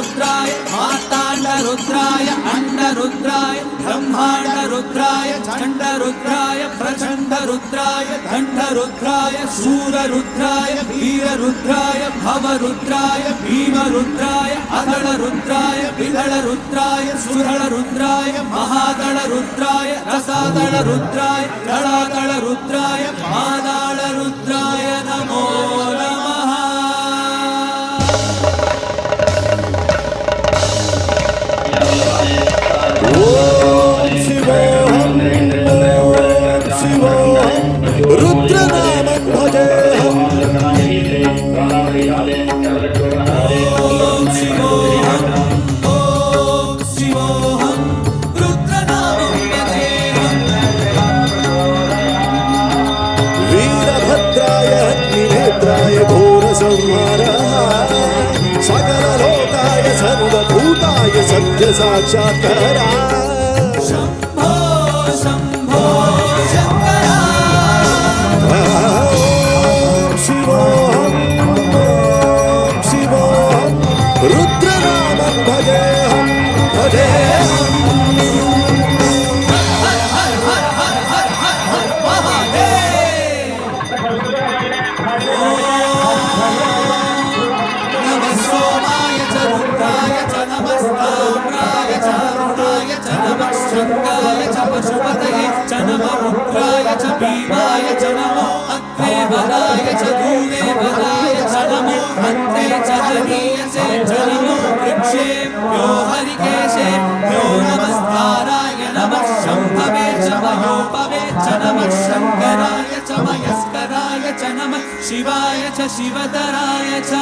रुद्राय मार्ताण्ड रुद्राय अंड रुद्राय ब्रह्मांड रुद्राय चंड रुद्राय प्रचंड रुद्राय दंड रुद्राय शूर रुद्राय वीर रुद्राय भव रुद्राय भीम रुद्राय अदल रुद्राय विदल रुद्राय सुदल रुद्राय महादल रुद्राय रसादल रुद्राय दलादल रुद्राय पादाल रुद्राय नमो नमः। ओम शिवोऽहं शिवोऽहं रुद्रनामं भजेऽहम्। ओम शिवोऽहं रुद्रनामं भजेऽहम्। वीरभद्राय अग्निनेत्राय घोरसंहारः सकललोकाय सर्वभूताय सत्यसाक्षात्कारा। शम्भो शम्भो शङ्कर। ओम शिवोऽहं रुद्रनामं भजेऽहं भजेऽहम्। नमः सोमाय च रुद्राय च नमस्ताम्राय च अरुणाय च नमः शङ्काय च पशुपतये च नमः रुद्राय च भीमाय च नमो अग्ने वराय च दूरे वराय च नमो अन्ते च हनीयसे च नमो वृक्षेभ्यो हरिकेशेभ्यो नमस्काराय नमः शम्भवे च मयोपवे च नमः शङ्कराय च मयस्कराय च नमः शिवाय च शिवतराय च।